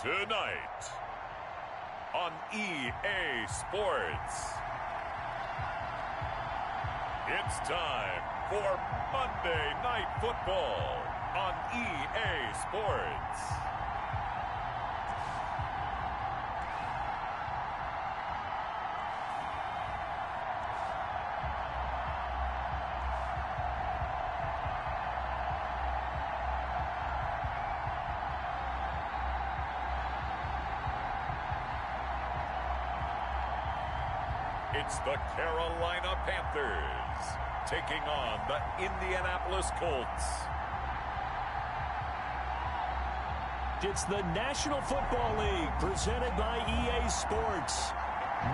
Tonight on EA Sports, it's time for Monday Night Football on EA Sports. It's the Carolina Panthers taking on the Indianapolis Colts. It's the National Football League presented by EA Sports.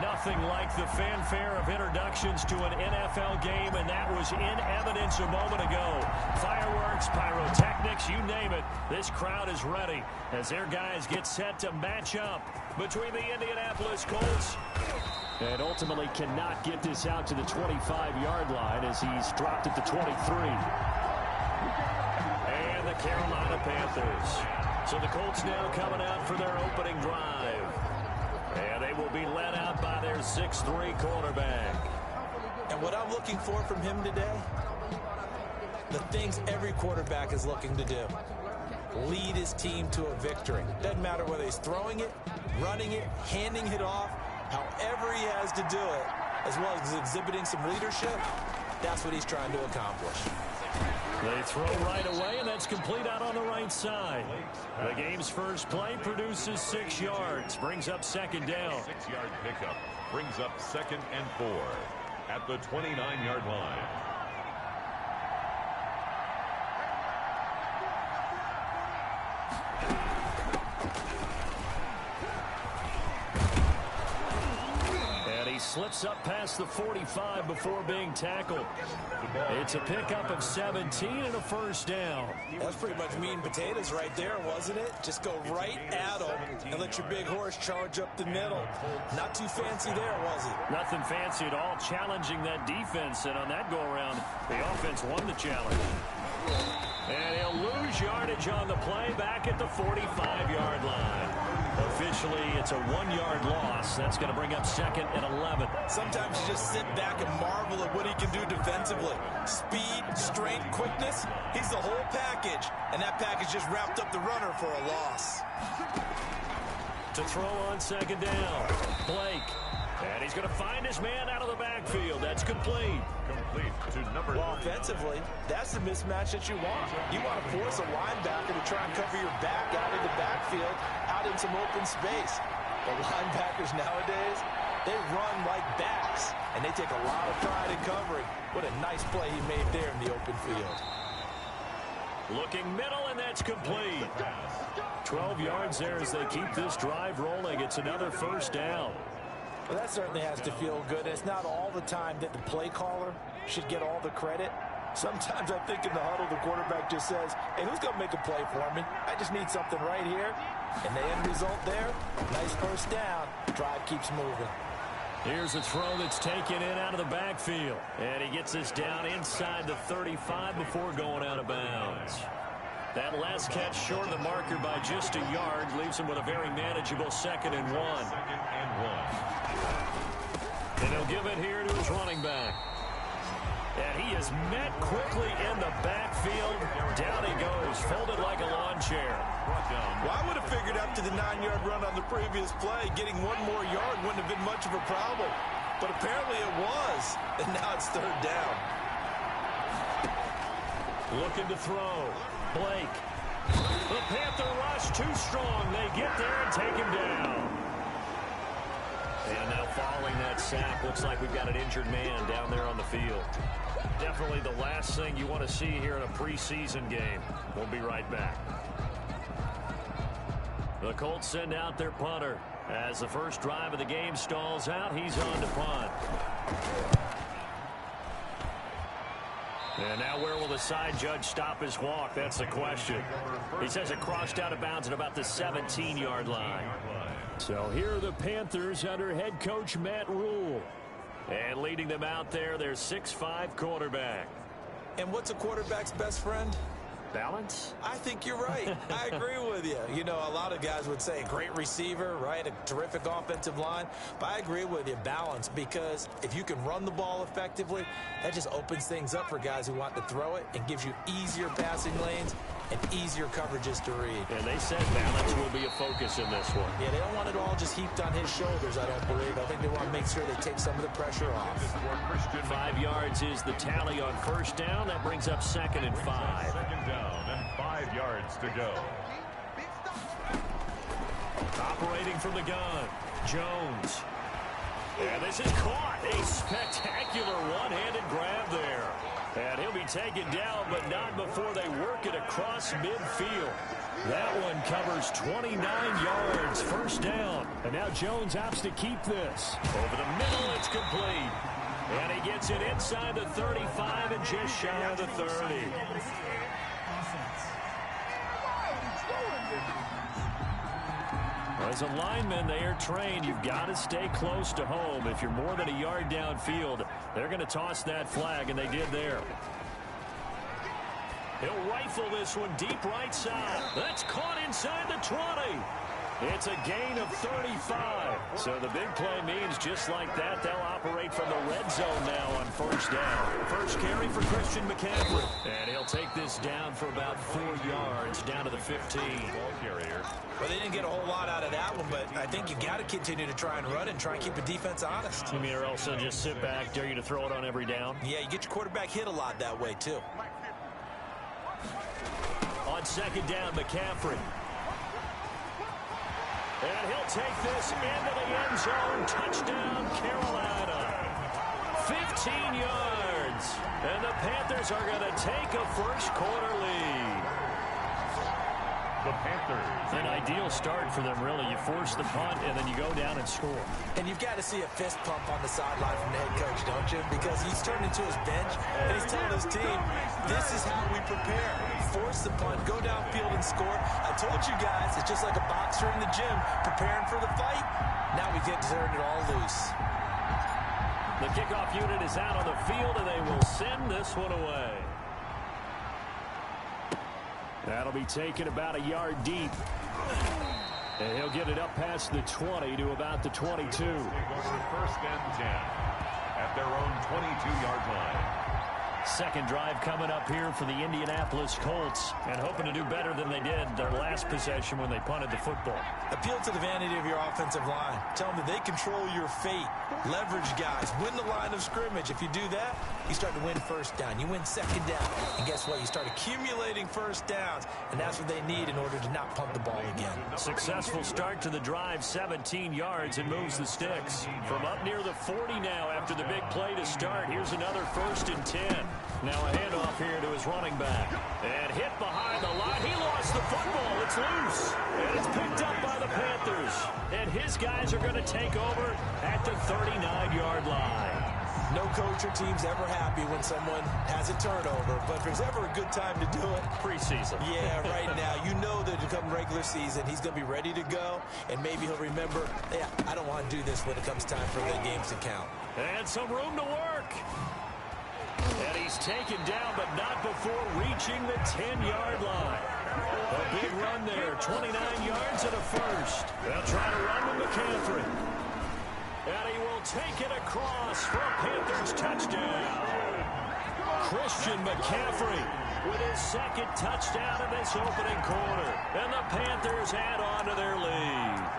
Nothing like the fanfare of introductions to an NFL game, and that was in evidence a moment ago. Fireworks, pyrotechnics, you name it. This crowd is ready as their guys get set to match up between the Indianapolis Colts and ultimately cannot get this out to the 25-yard line as he's dropped it to 23. And the Carolina Panthers. So the Colts now coming out for their opening drive. And they will be led out by their 6'3" quarterback. And what I'm looking for from him today, the things every quarterback is looking to do. Lead his team to a victory. Doesn't matter whether he's throwing it, running it, handing it off, however he has to do it, as well as exhibiting some leadership, that's what he's trying to accomplish. They throw right away, and that's complete out on the right side. The game's first play produces 6 yards, brings up second down. 6-yard pickup brings up 2nd and 4 at the 29-yard line. Slips up past the 45 before being tackled. It's a pickup of 17 and a first down. That's pretty much meat and potatoes right there, wasn't it? Just go right at them and let your big horse charge up the middle. Not too fancy there, was it? Nothing fancy at all, challenging that defense. And on that go-around, the offense won the challenge. And he'll lose yardage on the play back at the 45-yard line. Officially, it's a 1-yard loss. That's going to bring up 2nd and 11. Sometimes you just sit back and marvel at what he can do defensively. Speed, strength, quickness, he's the whole package. And that package just wrapped up the runner for a loss. To throw on 2nd down, Blake. And he's going to find his man out of the backfield. That's complete. Complete to number 3. Well, offensively, that's the mismatch that you want. You want to force a linebacker to try and cover your back out of the backfield, out in some open space. The linebackers nowadays, they run like backs, and they take a lot of pride in covering. What a nice play he made there in the open field. Looking middle, and that's complete. 12 yards there as they keep this drive rolling. It's another first down. Well, that certainly has to feel good. It's not all the time that the play caller should get all the credit. Sometimes I think in the huddle, the quarterback just says, hey, who's going to make a play for me? I just need something right here. And the end result there, nice first down. Drive keeps moving. Here's a throw that's taken in out of the backfield. And he gets this down inside the 35 before going out of bounds. That last catch short of the marker by just a yard leaves him with a very manageable 2nd and 1. 2nd and 1. And he'll give it here to his running back. And he is met quickly in the backfield. Down he goes, folded like a lawn chair. Well, I would have figured up to the 9-yard run on the previous play. Getting 1 more yard wouldn't have been much of a problem. But apparently it was. And now it's 3rd down. Looking to throw. Blake. The Panther rush too strong. They get there and take him down. And now following that sack, looks like we've got an injured man down there on the field. Definitely the last thing you want to see here in a preseason game. We'll be right back. The Colts send out their punter. As the first drive of the game stalls out, he's on to punt. And now where will the side judge stop his walk? That's the question. He says it crossed out of bounds at about the 17-yard line. So here are the Panthers under head coach Matt Rule. And leading them out there, their 6'5" quarterback. And what's a quarterback's best friend? Balance? I think you're right. I agree with you. You know, a lot of guys would say great receiver, right? A terrific offensive line. But I agree with you, balance, because if you can run the ball effectively, that just opens things up for guys who want to throw it and gives you easier passing lanes and easier coverages to read. And they said balance will be a focus in this one. Yeah, they don't want it all just heaped on his shoulders, I don't believe. I think they want to make sure they take some of the pressure off. 5 yards is the tally on first down. That brings up 2nd and 5. Second down and 5 yards to go. Operating from the gun, Jones. And this is caught. A spectacular one-handed grab there. And he'll be taken down, but not before they work it across midfield. That one covers 29 yards, first down. And now Jones opts to keep this. Over the middle, it's complete. And he gets it inside the 35 and just shy of the 30. As a lineman, they are trained. You've got to stay close to home. If you're more than a yard downfield, they're going to toss that flag, and they did there. He'll rifle this one deep right side. That's caught inside the 20. It's a gain of 35. So the big play means just like that, they'll operate from the red zone now on first down. First carry for Christian McCaffrey. And he'll take this down for about 4 yards, down to the 15. Ball carrier. Well, they didn't get a whole lot out of that one, but I think you got to continue to try and run and try and keep the defense honest. You mean or else they'll just sit back, dare you to throw it on every down? Yeah, you get your quarterback hit a lot that way, too. On second down, McCaffrey. And he'll take this into the end zone. Touchdown, Carolina. 15 yards. And the Panthers are going to take a first quarter lead. The Panthers. An ideal start for them, really. You force the punt, and then you go down and score. And you've got to see a fist pump on the sideline from the head coach, don't you? Because he's turned into his bench, and he's telling his team, this is how we prepare. Force the punt, go downfield and score. I told you guys, it's just like a boxer in the gym preparing for the fight. Now we get to turn it all loose. The kickoff unit is out on the field, and they will send this one away. That'll be taken about a yard deep. And he'll get it up past the 20 to about the 22. They go for first and 10 at their own 22-yard line. Second drive coming up here for the Indianapolis Colts, and hoping to do better than they did their last possession when they punted the football. Appeal to the vanity of your offensive line. Tell them that they control your fate. Leverage guys. Win the line of scrimmage. If you do that, you start to win first down. You win second down. And guess what? You start accumulating first downs, and that's what they need in order to not punt the ball again. Successful start to the drive, 17 yards, and moves the sticks. From up near the 40 now after the big play to start. Here's another 1st and 10. Now a handoff here to his running back. And hit behind the line. He lost the football. It's loose. And it's picked up by the Panthers. And his guys are going to take over at the 39-yard line. No coach or team's ever happy when someone has a turnover, but if there's ever a good time to do it, preseason. Yeah, right now. You know that to come regular season, he's going to be ready to go, and maybe he'll remember, yeah, I don't want to do this when it comes time for the games to count. And some room to work. And he's taken down, but not before reaching the 10-yard line. A big run there, 29 yards and a first. They'll try to run with McCaffrey. And he will take it across for a Panthers touchdown. Christian McCaffrey with his second touchdown in this opening quarter. And the Panthers add on to their lead.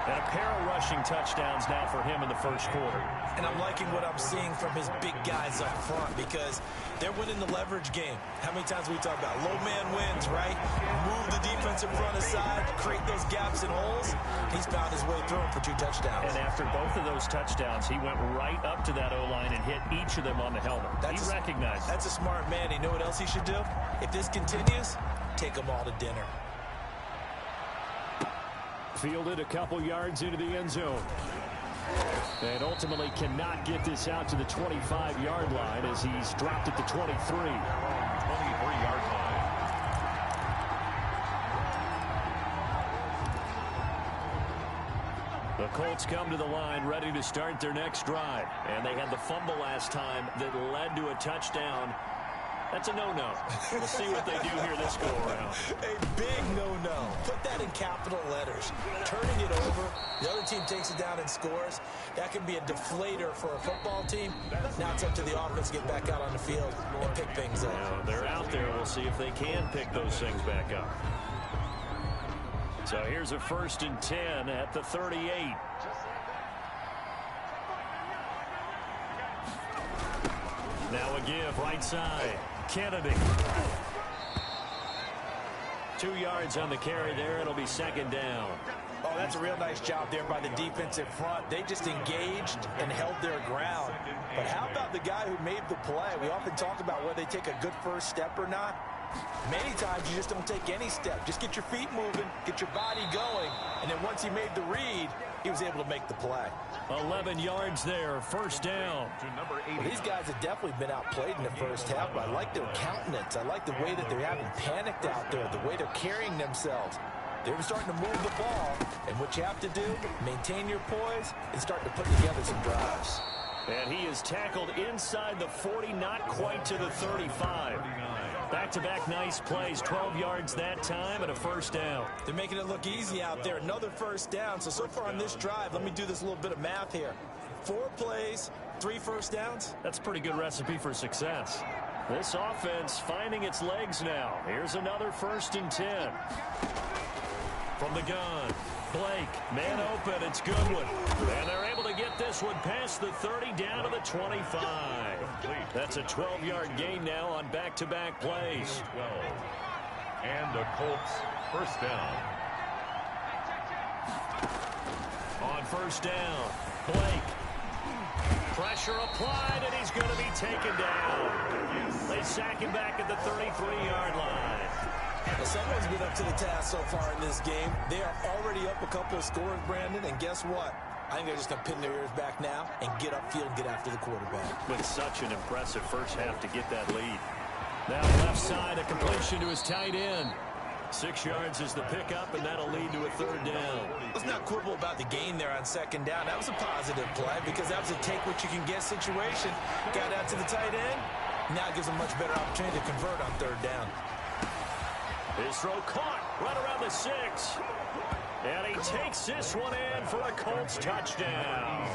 And a pair of rushing touchdowns now for him in the first quarter. And I'm liking what I'm seeing from his big guys up front because they're winning the leverage game. How many times we talk about low man wins, right? Move the defensive front aside, create those gaps and holes. He's found his way through them for 2 touchdowns. And after both of those touchdowns, he went right up to that O-line and hit each of them on the helmet. He recognized it. That's a smart man. You know what else he should do? If this continues, take them all to dinner. Fielded a couple yards into the end zone. And ultimately cannot get this out to the 25-yard line as he's dropped at the 23. 23-yard line. The Colts come to the line ready to start their next drive. And they had the fumble last time that led to a touchdown. That's a no-no. We'll see what they do here this go-around. A big no-no. Put that in capital letters. Turning it over, the other team takes it down and scores. That can be a deflator for a football team. Now it's up to the offense to get back out on the field and pick things up. Now, they're out there. We'll see if they can pick those things back up. So here's a 1st and 10 at the 38. Now a give right side. Kennedy. 2 yards on the carry there. It'll be 2nd down. Oh, that's a real nice job there by the defensive front. They just engaged and held their ground. But how about the guy who made the play? We often talk about whether they take a good first step or not. Many times you just don't take any step. Just get your feet moving, get your body going, and then once he made the read, he was able to make the play. 11 yards there, 1st down. Well, these guys have definitely been outplayed in the first half, but I like their countenance. I like the way that they haven't panicked out there, the way they're carrying themselves. They're starting to move the ball, and what you have to do, maintain your poise and start to put together some drives. And he is tackled inside the 40, not quite to the 35. Back-to-back nice plays, 12 yards that time and a 1st down. They're making it look easy out there. Another 1st down. So far on this drive, let me do this little bit of math here. 4 plays, 3 1st downs. That's a pretty good recipe for success. This offense finding its legs now. Here's another 1st and 10. From the gun, Blake, man open, it's Goodwin. And they're able to get this one past the 30 down to the 25. That's a 12-yard gain now on back-to-back plays. 12. And the Colts 1st down. On 1st down, Blake. Pressure applied, and he's going to be taken down. They sack him back at the 33-yard line. Well, someone's been up to the task so far in this game. They are already up a couple of scores, Brandon, and guess what? I think they're just going to pin their ears back now and get upfield and get after the quarterback. With such an impressive first half to get that lead. Now left side, a completion to his tight end. 6 yards is the pickup, and that'll lead to a 3rd down. Let's not quibble about the gain there on 2nd down. That was a positive play because that was a take-what-you-can-get situation. Got out to the tight end. Now it gives them much better opportunity to convert on 3rd down. His throw caught right around the 6. And he takes this one in for a Colts touchdown.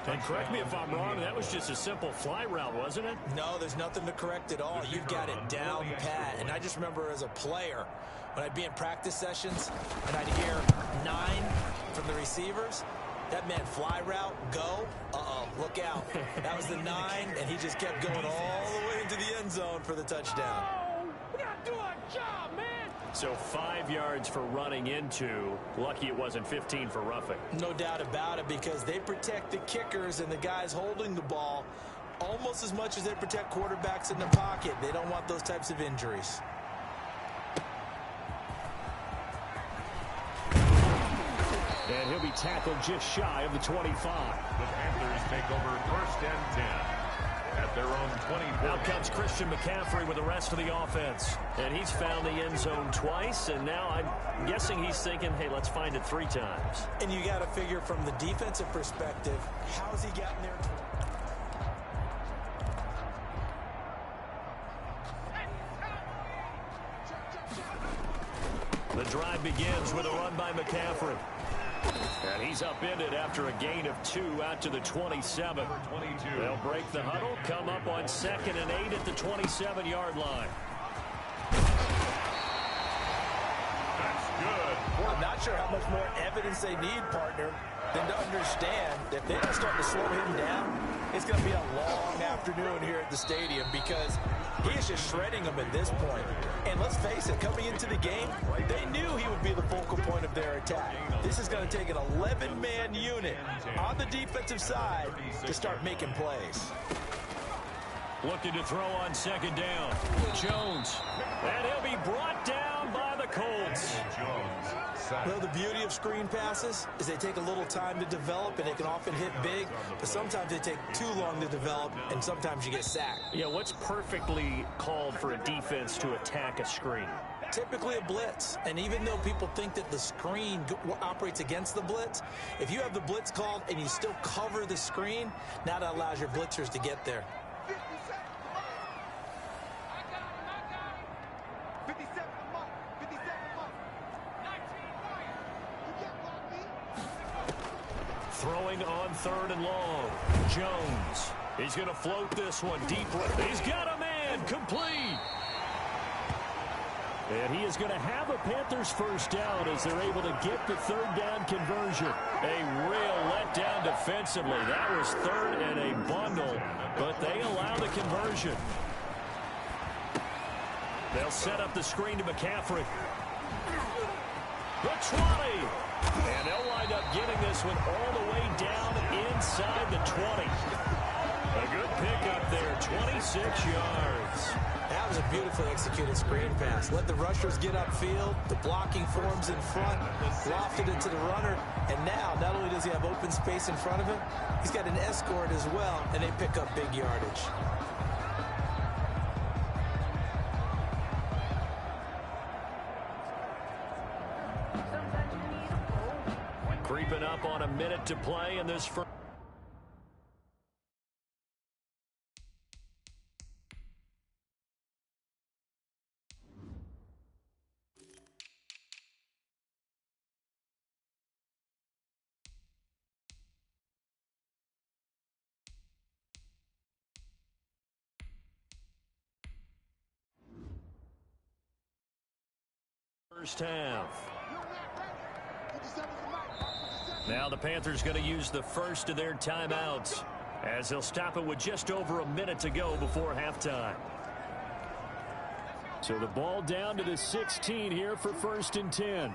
And correct me if I'm wrong, that was just a simple fly route, wasn't it? No, there's nothing to correct at all. You've got it down pat. And I just remember as a player, when I'd be in practice sessions and I'd hear 9 from the receivers, that meant fly route, go, look out. That was the 9, and he just kept going all the way into the end zone for the touchdown. We gotta do our job, man. So 5 yards for running into. Lucky it wasn't 15 for roughing. No doubt about it, because they protect the kickers and the guys holding the ball almost as much as they protect quarterbacks in the pocket. They don't want those types of injuries. And he'll be tackled just shy of the 25. The Panthers take over 1st and 10 at their own 20. Now comes Christian McCaffrey with the rest of the offense. And he's found the end zone twice, and now I'm guessing he's thinking, hey, let's find it 3 times. And you got to figure from the defensive perspective, how's he gotten there? The drive begins with a run by McCaffrey. And he's upended after a gain of 2 out to the 27. They'll break the huddle, come up on 2nd and 8 at the 27-yard line. That's good. I'm not sure how much more evidence they need, partner, than to understand that if they don't start to slow him down, it's going to be a long afternoon here at the stadium because he is just shredding them at this point. And let's face it, coming into the game, they knew he would be the focal point of their attack. This is going to take an 11-man unit on the defensive side to start making plays. Looking to throw on 2nd down. Jones. And he'll be brought down by the Colts. Well, the beauty of screen passes is they take a little time to develop, and they can often hit big, but sometimes they take too long to develop, and sometimes you get sacked. Yeah, what's perfectly called for a defense to attack a screen? Typically a blitz, and even though people think that the screen operates against the blitz, if you have the blitz called and you still cover the screen, now that allows your blitzers to get there. Throwing on 3rd and long. Jones. He's going to float this one deep. He's got a man. Complete. And he is going to have a Panthers first down as they're able to get the 3rd down conversion. A real letdown defensively. That was 3rd and a bundle, but they allow the conversion. They'll set up the screen to McCaffrey. The 20. And they'll wind up getting this one all the way down inside the 20. A good pickup there, 26 yards. That was a beautifully executed screen pass. Let the rushers get upfield. The blocking forms in front. Lofted it to the runner. And now, not only does he have open space in front of him, he's got an escort as well, and they pick up big yardage. Creeping up on a minute to play in this first. First half. Now the Panthers going to use the first of their timeouts as they'll stop it with just over a minute to go before halftime. So the ball down to the 16 here for 1st and 10.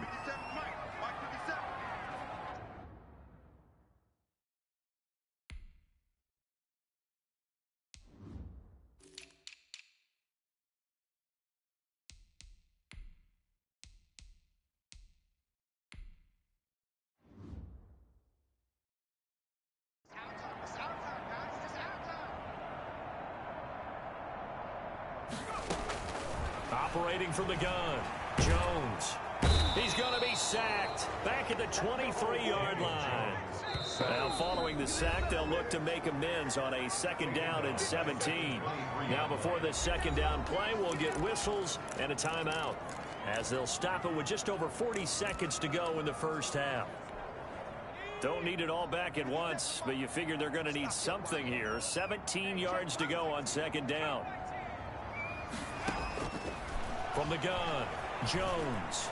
Operating from the gun, Jones. He's going to be sacked back at the 23-yard line. Now following the sack, they'll look to make amends on a 2nd down and 17. Now before this 2nd down play, we'll get whistles and a timeout as they'll stop it with just over 40 seconds to go in the first half. Don't need it all back at once, but you figure they're going to need something here. 17 yards to go on 2nd down. From the gun, Jones.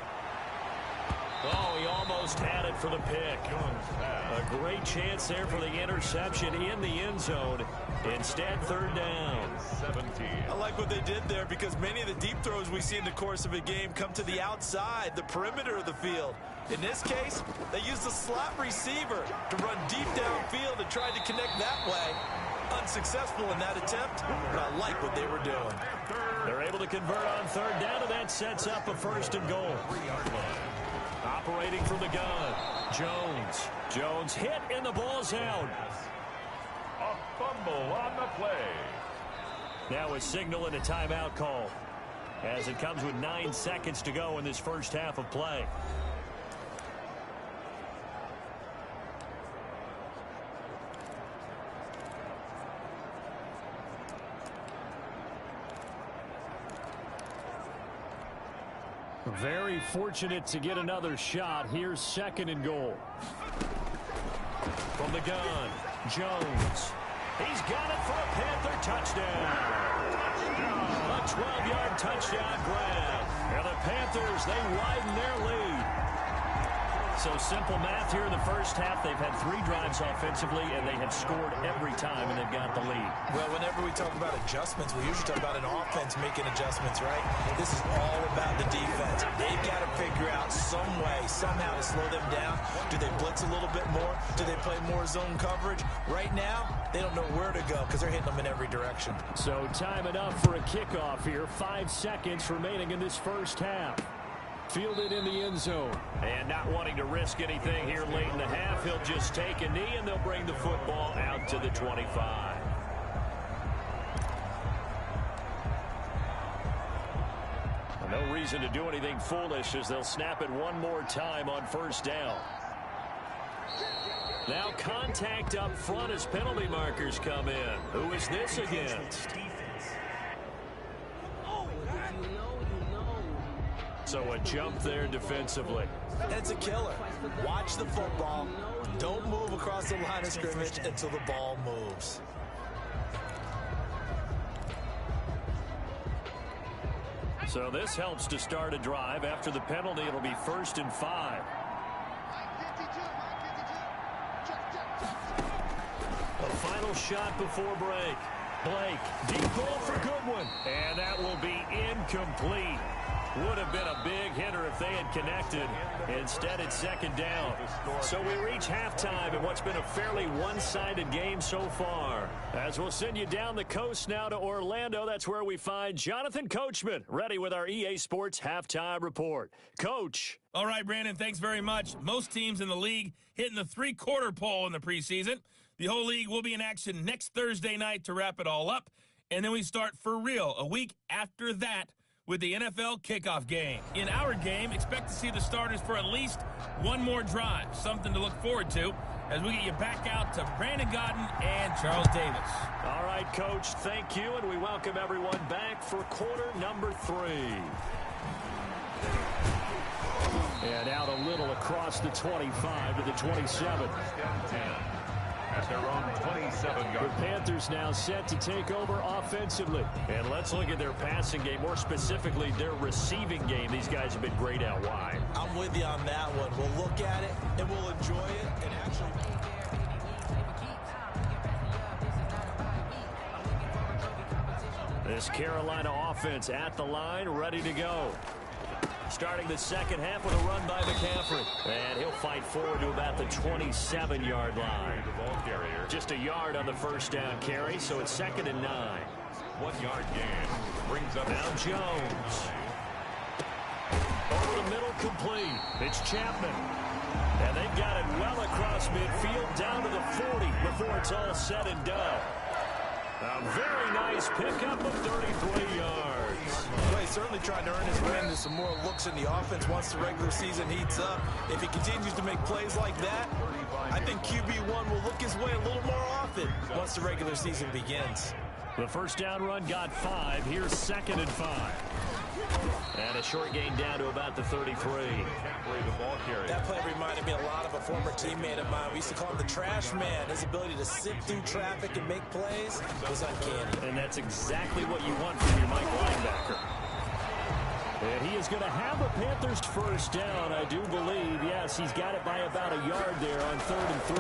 Oh, he almost had it for the pick. A great chance there for the interception in the end zone. Instead, 3rd down. 17. I like what they did there because many of the deep throws we see in the course of a game come to the outside, the perimeter of the field. In this case, they used a slot receiver to run deep downfield and tried to connect that way. Unsuccessful in that attempt, but I like what they were doing. They're able to convert on 3rd down, and that sets up a 1st and goal. Operating from the gun, Jones. Jones hit, and the ball's out. A fumble on the play. Now a signal and a timeout call as it comes with 9 seconds to go in this first half of play. Very fortunate to get another shot. Here's 2nd and goal. From the gun, Jones. He's got it for a Panther touchdown. A 12-yard touchdown grab. And the Panthers, they widen their lead. So simple math here in the first half. They've had 3 drives offensively, and they have scored every time, and they've got the lead. Well, whenever we talk about adjustments, we usually talk about an offense making adjustments, right? This is all about the defense. They've got to figure out some way, somehow to slow them down. Do they blitz a little bit more? Do they play more zone coverage? Right now, they don't know where to go because they're hitting them in every direction. So time enough for a kickoff here. 5 seconds remaining in this first half. Fielded in the end zone. And not wanting to risk anything here late in the half, he'll just take a knee, and they'll bring the football out to the 25. No reason to do anything foolish as they'll snap it one more time on 1st down. Now contact up front as penalty markers come in. Who is this against? So a jump there defensively. And it's a killer. Watch the football. Don't move across the line of scrimmage until the ball moves. So this helps to start a drive. After the penalty, it'll be 1st and 5. The final shot before break. Blake, deep ball for Goodwin. And that will be incomplete. Would have been a big hitter if they had connected. Instead, it's 2nd down. So we reach halftime in what's been a fairly one-sided game so far. As we'll send you down the coast now to Orlando, that's where we find Jonathan Coachman, ready with our EA Sports Halftime Report. Coach. All right, Brandon, thanks very much. Most teams in the league hitting the three-quarter pole in the preseason. The whole league will be in action next Thursday night to wrap it all up. And then we start for real a week after that with the NFL kickoff game. In our game, expect to see the starters for at least one more drive, something to look forward to as we get you back out to Brandon Godden and Charles Davis. All right, Coach, thank you, and we welcome everyone back for quarter number 3. And out a little across the 25 to the 27. At their own 27-yard. The Panthers now set to take over offensively. And let's look at their passing game, more specifically their receiving game. These guys have been great out wide. I'm with you on that one. We'll look at it, and we'll enjoy it, and actually... This Carolina offense at the line, ready to go. Starting the second half with a run by McCaffrey. And he'll fight forward to about the 27-yard line. Just a yard on the first down carry, so it's 2nd and 9. 1-yard gain. Brings up now Jones. Over the middle, complete. It's Chapman. And they've got it well across midfield down to the 40 before it's all said and done. A very nice pickup of 33 yards. Well, he's certainly trying to earn his way into some more looks in the offense once the regular season heats up. If he continues to make plays like that, I think QB1 will look his way a little more often once the regular season begins. The first down run got 5. Here's 2nd and 5. And a short gain down to about the 33. That play reminded me a lot of a former teammate of mine. We used to call him the trash man. His ability to sift through traffic and make plays was uncanny. And that's exactly what you want from your Mike linebacker. And he is going to have the Panthers first down, I do believe. Yes, he's got it by about a yard there on 3rd and 3.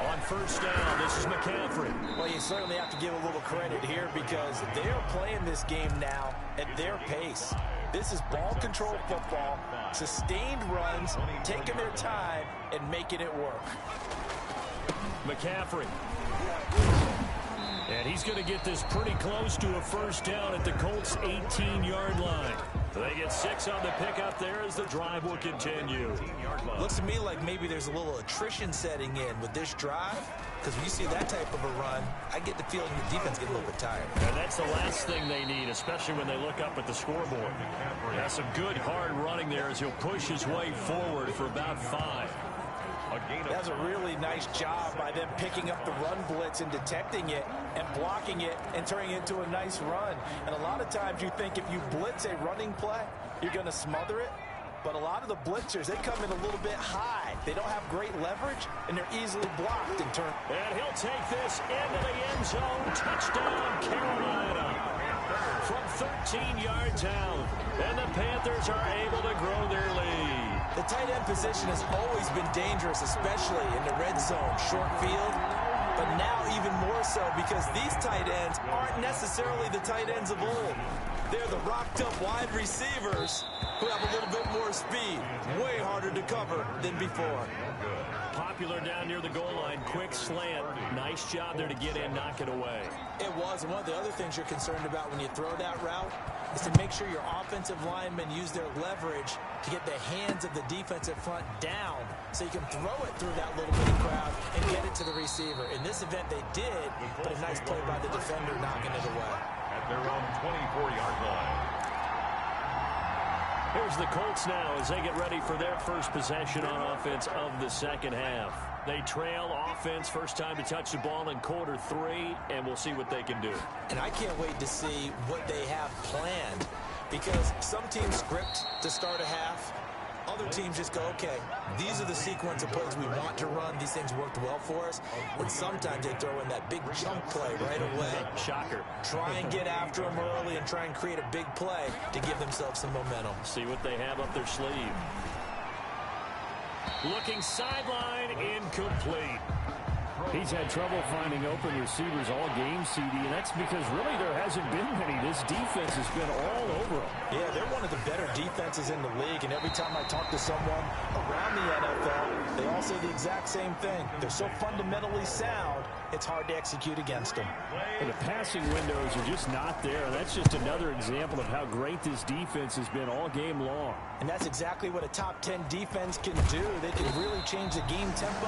On first down, this is McCaffrey. Well, you certainly have to give a little credit here because they are playing this game now at their pace. This is ball control football, sustained runs, taking their time and making it work. McCaffrey. And he's going to get this pretty close to a first down at the Colts' 18-yard line. They get 6 on the pickup there as the drive will continue. Looks to me like maybe there's a little attrition setting in with this drive. Because when you see that type of a run, I get the feeling the defense gets a little bit tired. And that's the last thing they need, especially when they look up at the scoreboard. That's some good hard running there as he'll push his way forward for about 5. That's a really nice job by them picking up the run blitz and detecting it and blocking it and turning it into a nice run. And a lot of times you think if you blitz a running play, you're going to smother it. But a lot of the blitzers, they come in a little bit high. They don't have great leverage, and they're easily blocked in turn. And he'll take this into the end zone. Touchdown, Carolina. From 13 yards out. And the Panthers are able to grow their lead. The tight end position has always been dangerous, especially in the red zone, short field. But now even more so because these tight ends aren't necessarily the tight ends of old. They're the rocked-up wide receivers who have a little bit more speed. Way harder to cover than before. Popular down near the goal line. Quick slant. Nice job there to get in, knock it away. It was. And one of the other things you're concerned about when you throw that route is to make sure your offensive linemen use their leverage to get the hands of the defensive front down so you can throw it through that little bitty crowd and get it to the receiver. In this event, they did, but a nice play by the defender knocking it away. At their own 24-yard line. Here's the Colts now as they get ready for their first possession on offense of the second half. They trail offense, first time to touch the ball in quarter 3, and we'll see what they can do. And I can't wait to see what they have planned Because some teams script to start a half. Other teams just go, okay, these are the sequence of plays we want to run. These things worked well for us. And sometimes they throw in that big chunk play right away. Shocker. Try and get after them early and try and create a big play to give themselves some momentum. See what they have up their sleeve. Looking sideline, incomplete. He's had trouble finding open receivers all game, CD, and that's because really there hasn't been many. This defense has been all over him. Yeah, they're one of the better defenses in the league, and every time I talk to someone around the NFL, they all say the exact same thing. They're so fundamentally sound, it's hard to execute against them. And the passing windows are just not there. That's just another example of how great this defense has been all game long. And that's exactly what a top 10 defense can do. They can really change the game tempo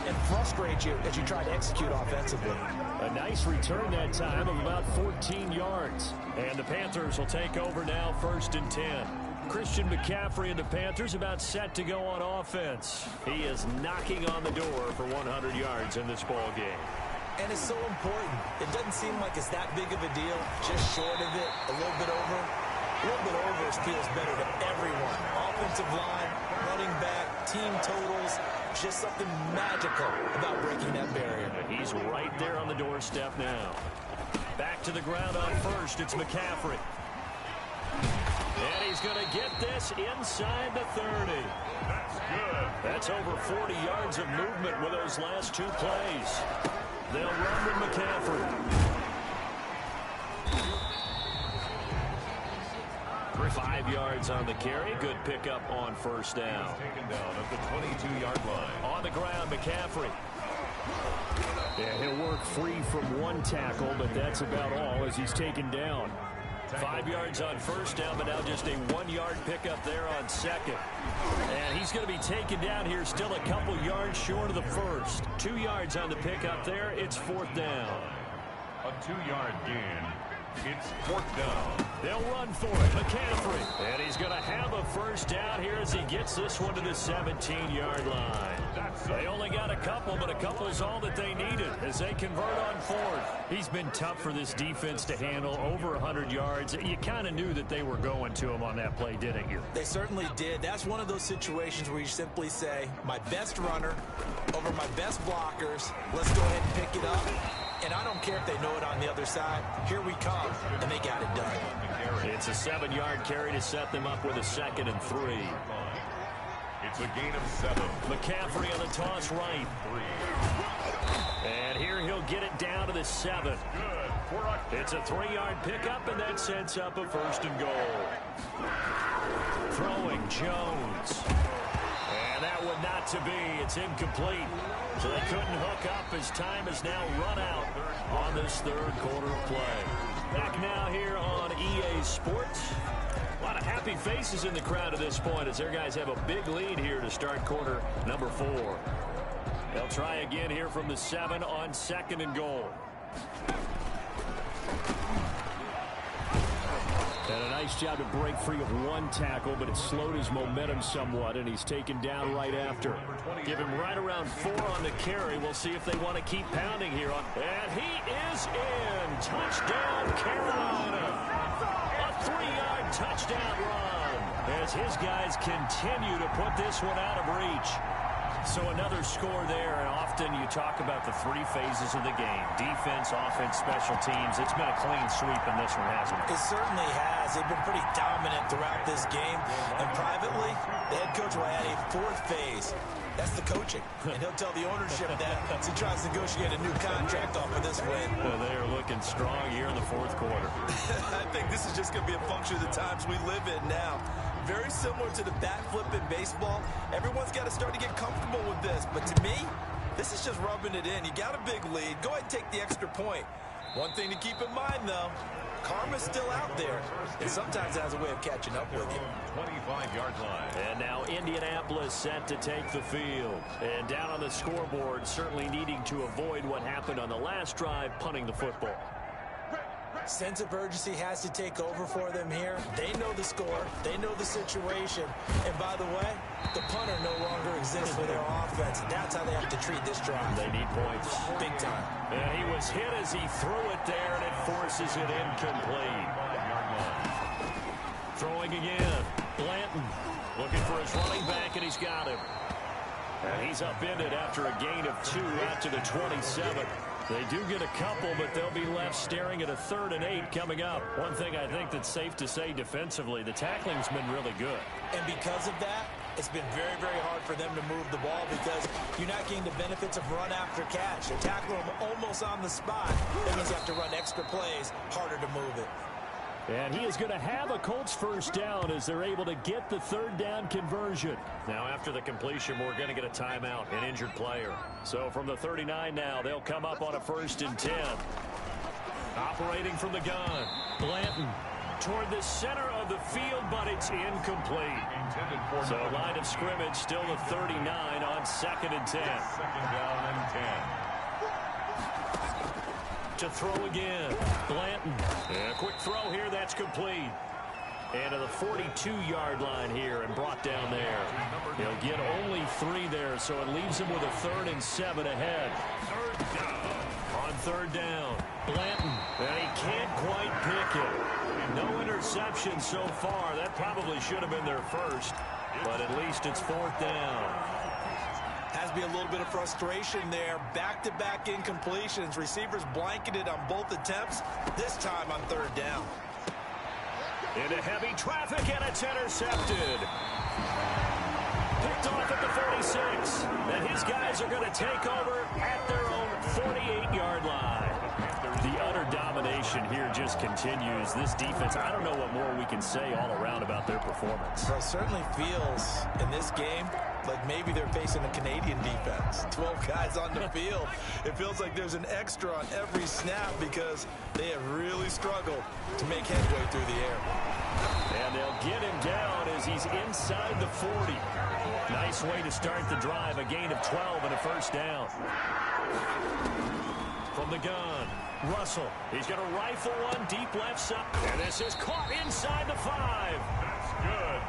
and frustrate you as you try to execute offensively. A nice return that time of about 14 yards. And the Panthers will take over now, 1st and 10. Christian McCaffrey and the Panthers about set to go on offense. He is knocking on the door for 100 yards in this ball game. And it's so important. It doesn't seem like it's that big of a deal. Just short of it, a little bit over. A little bit over feels better to everyone. Offensive line, running back, team totals. Just something magical about breaking that barrier. And he's right there on the doorstep now. Back to the ground on 1st. It's McCaffrey. And he's going to get this inside the 30. That's good. That's over 40 yards of movement with those last 2 plays. They'll run with McCaffrey. 5 yards on the carry. Good pickup on 1st down. He's taken down at the 22-yard line. On the ground, McCaffrey. Yeah, he'll work free from 1 tackle, but that's about all as he's taken down. 5 yards on 1st down, but now just a 1-yard pickup there on 2nd. And he's going to be taken down here, still a couple yards short of the 1st. 2 yards on the pickup there. It's 4th down. A 2-yard gain. It's 4th down. They'll run for it. McCaffrey. And he's going to have a 1st down here as he gets this one to the 17-yard line. They only got a couple, but a couple is all that they needed as they convert on 4th. He's been tough for this defense to handle, over 100 yards. You kind of knew that they were going to him on that play, didn't you? They certainly did. That's one of those situations where you simply say, my best runner over my best blockers. Let's go ahead and pick it up. And I don't care if they know it on the other side. Here we come, and they got it done. It's a 7-yard carry to set them up with a 2nd and 3. It's a gain of 7. McCaffrey on the toss right. And here he'll get it down to the 7. It's a 3-yard pickup, and that sets up a 1st and goal. Throwing Jones. And that one not to be. It's incomplete. So they couldn't hook up as time has now run out on this 3rd quarter of play. Back now here on EA Sports. A lot of happy faces in the crowd at this point as their guys have a big lead here to start quarter number 4. They'll try again here from the 7 on 2nd and goal. And a nice job to break free of 1 tackle, but it slowed his momentum somewhat, and he's taken down right after. Give him right around 4 on the carry. We'll see if they want to keep pounding here. And he is in. Touchdown, Carolina. A 3-yard touchdown run as his guys continue to put this one out of reach. So another score there, and often you talk about the 3 phases of the game. Defense, offense, special teams. It's been a clean sweep in this one, hasn't it? It certainly has. They've been pretty dominant throughout this game. And privately, the head coach will add a 4th phase. That's the coaching. And he'll tell the ownership that as he tries to negotiate a new contract off of this win. Well, they are looking strong here in the 4th quarter. I think this is just going to be a function of the times we live in now. Very similar to the bat flip in baseball. Everyone's got to start to get comfortable with this. But to me, this is just rubbing it in. You got a big lead. Go ahead and take the extra point. One thing to keep in mind, though, karma's still out there. And sometimes it has a way of catching up with you. 25-yard line. And now Indianapolis set to take the field. And down on the scoreboard, certainly needing to avoid what happened on the last drive, punting the football. Sense of urgency has to take over for them here. They know the score. They know the situation. And by the way, the punter no longer exists for their offense. That's how they have to treat this drive. They need points. Big time. And he was hit as he threw it there, and it forces it incomplete. Throwing again. Blanton looking for his running back, and he's got him. And he's upended after a gain of 2 out to the 27. They do get a couple, but they'll be left staring at a 3rd and 8 coming up. One thing I think that's safe to say defensively, the tackling's been really good. And because of that, it's been very, very hard for them to move the ball because you're not getting the benefits of run after catch. You tackle them almost on the spot. That means you have to run extra plays, harder to move it. And he is going to have a Colts first down as they're able to get the 3rd down conversion. Now after the completion, we're going to get a timeout, an injured player. So from the 39 now, they'll come up on a 1st and 10. Operating from the gun, Blanton toward the center of the field, but it's incomplete. So line of scrimmage still the 39 on 2nd and 10. 2nd down and 10. To throw again, Blanton. And a quick throw here, that's complete. And to the 42-yard line here and brought down there. He'll get only 3 there, so it leaves him with a 3rd and 7 ahead. 3rd down. On 3rd down, Blanton. And he can't quite pick it. No interception so far. That probably should have been their first, but at least it's 4th down. Has to be a little bit of frustration there. Back-to-back incompletions. Receivers blanketed on both attempts, this time on 3rd down. Into heavy traffic, and it's intercepted. Picked off at the 46. And his guys are going to take over at their own 48-yard line. The utter domination here just continues. This defense, I don't know what more we can say all around about their performance. Well, it certainly feels in this game like maybe they're facing a Canadian defense. 12 guys on the field. It feels like there's an extra on every snap because they have really struggled to make headway through the air. And they'll get him down as he's inside the 40. Nice way to start the drive. A gain of 12 and a 1st down. From the gun, Russell. He's going to rifle one deep left side. And this is caught inside the 5. That's good.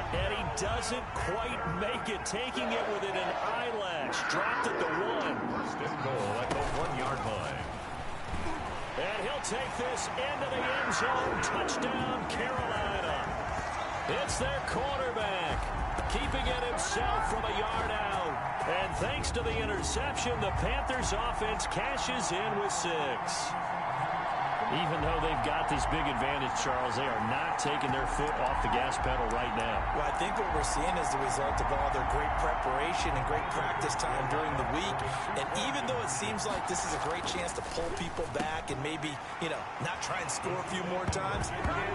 And he doesn't quite make it, taking it within an eyelash. Dropped at the 1. 1st and goal at the 1-yard line. And he'll take this into the end zone. Touchdown, Carolina. It's their quarterback, keeping it himself from a yard out. And thanks to the interception, the Panthers offense cashes in with 6. Even though they've got this big advantage, Charles, they are not taking their foot off the gas pedal right now. Well, I think what we're seeing is the result of all their great preparation and great practice time during the week. And even though it seems like this is a great chance to pull people back and maybe, not try and score a few more times,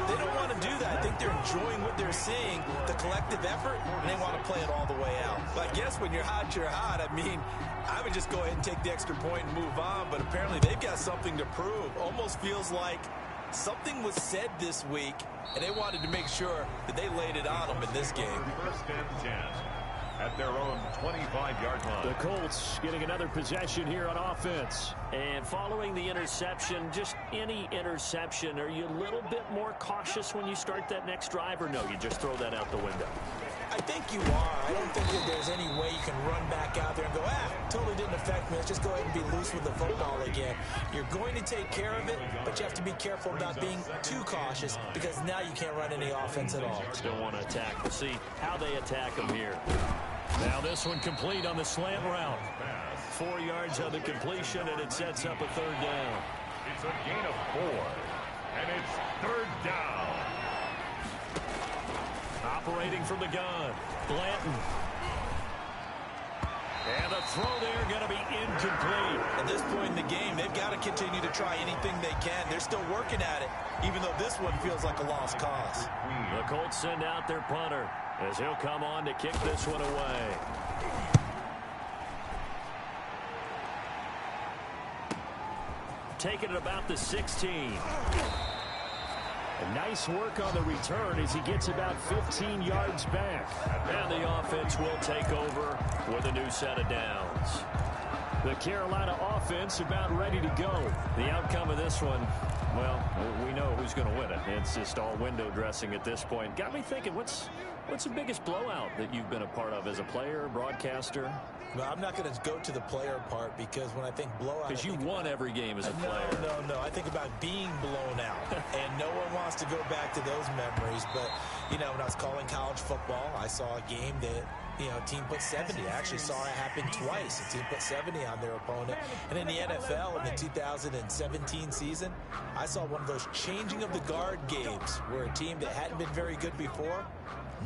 they don't want to do that. I think they're enjoying what they're seeing, the collective effort, and they want to play it all the way out. But I guess when you're hot, you're hot. I mean, I would just go ahead and take the extra point and move on, but apparently they've got something to prove. Almost feels like something was said this week, and they wanted to make sure that they laid it on them in this game. 1st and 10 at their own 25-yard line. The Colts getting another possession here on offense. And following the interception, just any interception, are you a little bit more cautious when you start that next drive, or no, you just throw that out the window? I think you are. I don't think that there's any way you can run back out there and go, totally didn't affect me. Let's just go ahead and be loose with the football again. You're going to take care of it, but you have to be careful about being too cautious because now you can't run any offense at all. Still want to attack. We'll see how they attack them here. Now this one complete on the slant route. 4 yards on the completion, and it sets up a 3rd down. It's a gain of 4, and it's 3rd down. Operating from the gun, Blanton. And the throw there going to be incomplete. At this point in the game, they've got to continue to try anything they can. They're still working at it, even though this one feels like a lost cause. The Colts send out their punter as he'll come on to kick this one away. Taking it about the 16. Nice work on the return as he gets about 15 yards back. And the offense will take over with a new set of downs. The Carolina offense about ready to go. The outcome of this one, well, we know who's going to win it. It's just all window dressing at this point. Got me thinking, what's the biggest blowout that you've been a part of as a player, broadcaster? No, I'm not going to go to the player part because when I think blowout... Because you won every game as a player. No. I think about being blown out. And no one wants to go back to those memories. But, you know, when I was calling college football, I saw a game that, you know, a team put 70. I actually saw it happen twice. A team put 70 on their opponent. And in the NFL, in the 2017 season, I saw one of those changing of the guard games where a team that hadn't been very good before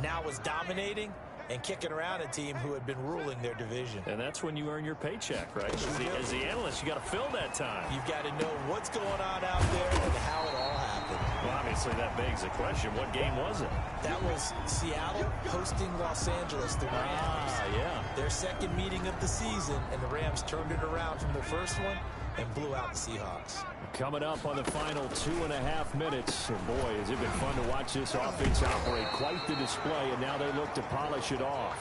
now was dominating and kicking around a team who had been ruling their division. And that's when you earn your paycheck, right? As the analyst, you got to fill that time. You've got to know what's going on out there and how it all happened. Well, obviously, that begs the question, what game was it? That was Seattle hosting Los Angeles, the Rams. Yeah. Their second meeting of the season, and the Rams turned it around from the first one and blew out the Seahawks. Coming up on the final 2.5 minutes. And boy, has it been fun to watch this offense operate. Quite the display, and now they look to polish it off.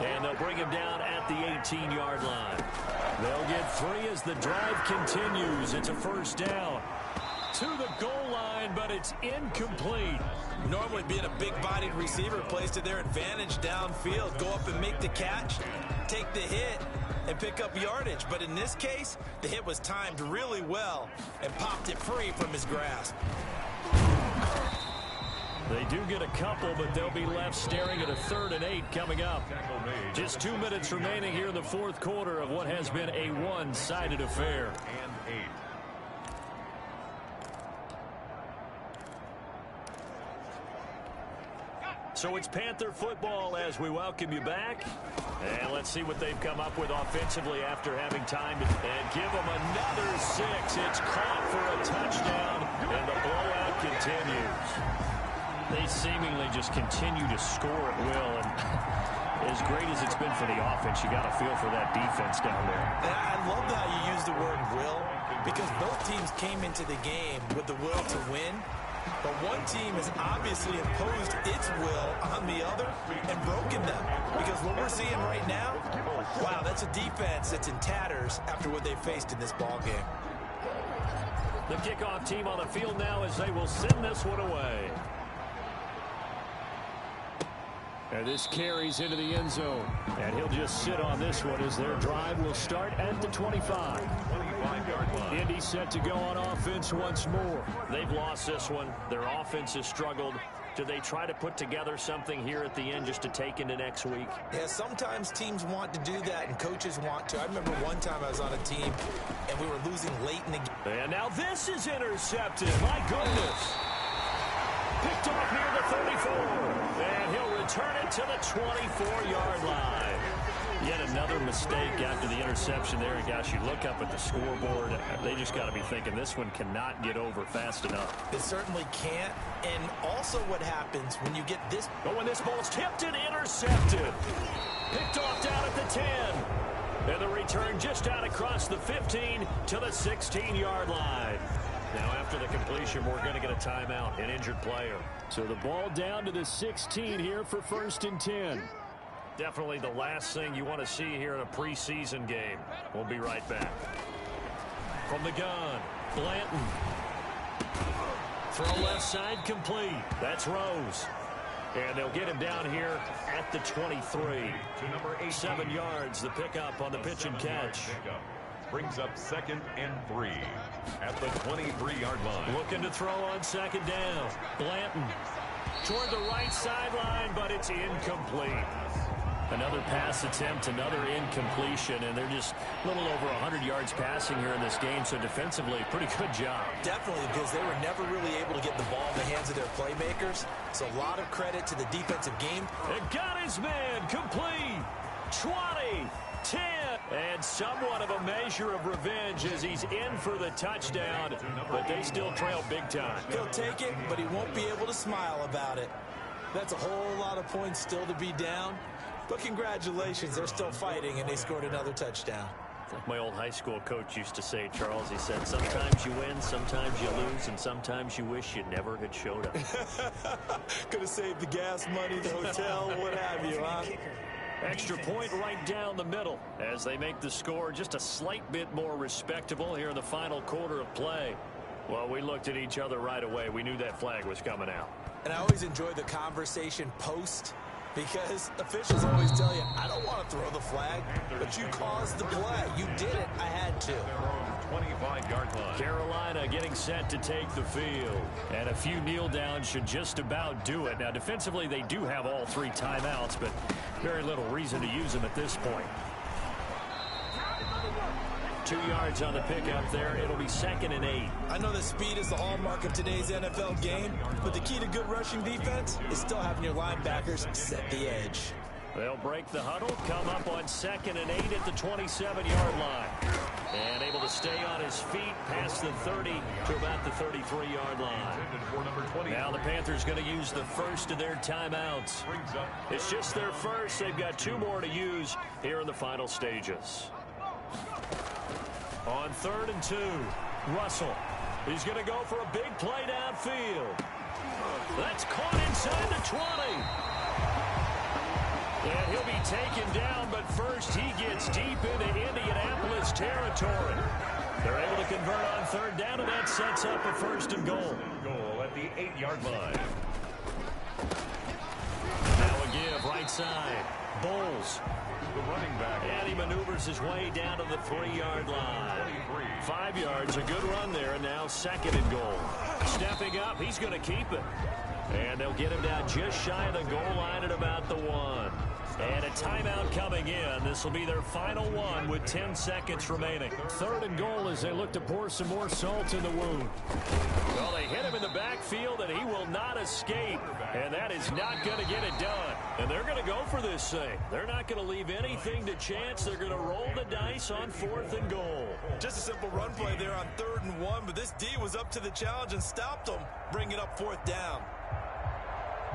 And they'll bring him down at the 18-yard line. They'll get 3 as the drive continues. It's a first down to the goal line, but it's incomplete. Normally being a big-bodied receiver plays to their advantage downfield. Go up and make the catch, take the hit, and pick up yardage. But in this case, the hit was timed really well and popped it free from his grasp. They do get a couple, but they'll be left staring at a 3rd and 8 coming up. Just 2 minutes remaining here in the fourth quarter of what has been a one-sided affair. And 8. So it's Panther football as we welcome you back. And let's see what they've come up with offensively after having time to give them another 6. It's caught for a touchdown, and the blowout continues. They seemingly just continue to score at will, and as great as it's been for the offense, you got to feel for that defense down there. And I love how you use the word will, because both teams came into the game with the will to win. But one team has obviously imposed its will on the other and broken them. Because what we're seeing right now, wow, that's a defense that's in tatters after what they faced in this ball game. The kickoff team on the field now as they will send this one away. And this carries into the end zone. And he'll just sit on this one as their drive will start at the 25. 25-yard line. Indy set to go on offense once more. They've lost this one. Their offense has struggled. Do they try to put together something here at the end just to take into next week? Yeah, sometimes teams want to do that and coaches want to. I remember one time I was on a team and we were losing late in the game. And now this is intercepted. My goodness. Picked off near the 34. And he'll return it to the 24-yard line. Yet another mistake after the interception there. And gosh, you look up at the scoreboard. They just got to be thinking this one cannot get over fast enough. It certainly can't. And also what happens when you get this. But when this ball's tipped and intercepted. Picked off down at the 10. And the return just out across the 15 to the 16-yard line. Now after the completion, we're going to get a timeout, an injured player. So the ball down to the 16 here for 1st and 10. Definitely the last thing you want to see here in a preseason game. We'll be right back. From the gun, Blanton. Throw left side complete. That's Rose. And they'll get him down here at the 23. To number 8. 7 yards, the pickup on the pitch and catch. Brings up 2nd and 3 at the 23-yard line. Looking to throw on 2nd down. Blanton toward the right sideline, but it's incomplete. Another pass attempt, another incompletion, and they're just a little over 100 yards passing here in this game, so defensively, pretty good job. Definitely, because they were never really able to get the ball in the hands of their playmakers. So a lot of credit to the defensive game. And got his man complete. 20, 10, and somewhat of a measure of revenge as he's in for the touchdown, but they still trail big time. He'll take it, but he won't be able to smile about it. That's a whole lot of points still to be down. But congratulations, they're still fighting, and they scored another touchdown. Like my old high school coach used to say, Charles, he said, sometimes you win, sometimes you lose, and sometimes you wish you never had showed up. Could have saved the gas money, the hotel, what have you, huh? Extra point right down the middle as they make the score just a slight bit more respectable here in the final quarter of play. Well, we looked at each other right away. We knew that flag was coming out. And I always enjoy the conversation post, because officials always tell you, I don't want to throw the flag, but you caused the play. You did it. I had to. 25-yard line. Carolina getting set to take the field. And a few kneel downs should just about do it. Now, defensively, they do have all 3 timeouts, but very little reason to use them at this point. 2 yards on the pickup there. It'll be 2nd and 8. I know that speed is the hallmark of today's NFL game, but the key to good rushing defense is still having your linebackers set the edge. They'll break the huddle, come up on 2nd and 8 at the 27-yard line. And able to stay on his feet past the 30 to about the 33-yard line. Now the Panthers going to use the first of their timeouts. It's just their first. They've got 2 more to use here in the final stages. On 3rd and 2, Russell. He's going to go for a big play downfield. That's caught inside the 20. And he'll be taken down, but first he gets deep into Indianapolis territory. They're able to convert on 3rd down, and that sets up a 1st and goal. Goal at the 8-yard line. Now a give, right side. Bowles. The running back. And he maneuvers his way down to the 3-yard line. 5 yards, a good run there, and now 2nd and goal. Stepping up, he's going to keep it. And they'll get him down just shy of the goal line at about the 1. And a timeout coming in. This will be their final one with 10 seconds remaining. 3rd and goal as they look to pour some more salt in the wound. Well, they hit him in the backfield, and he will not escape. And that is not going to get it done. And they're going to go for this thing. They're not going to leave anything to chance. They're going to roll the dice on 4th and goal. Just a simple run play there on 3rd and 1, but this D was up to the challenge and stopped them, bringing up 4th down.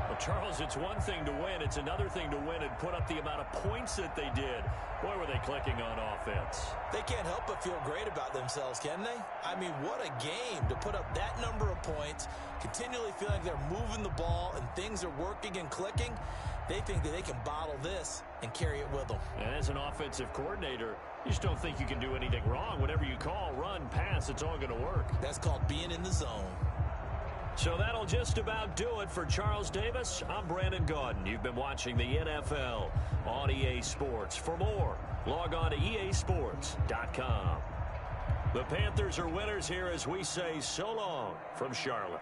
Well, Charles, it's one thing to win. It's another thing to win and put up the amount of points that they did. Boy, were they clicking on offense. They can't help but feel great about themselves, can they? I mean, what a game to put up that number of points, continually feel like they're moving the ball and things are working and clicking. They think that they can bottle this and carry it with them. And as an offensive coordinator, you just don't think you can do anything wrong. Whatever you call, run, pass, it's all going to work. That's called being in the zone. So that'll just about do it for Charles Davis. I'm Brandon Gaudin. You've been watching the NFL on EA Sports. For more, log on to easports.com. The Panthers are winners here as we say so long from Charlotte.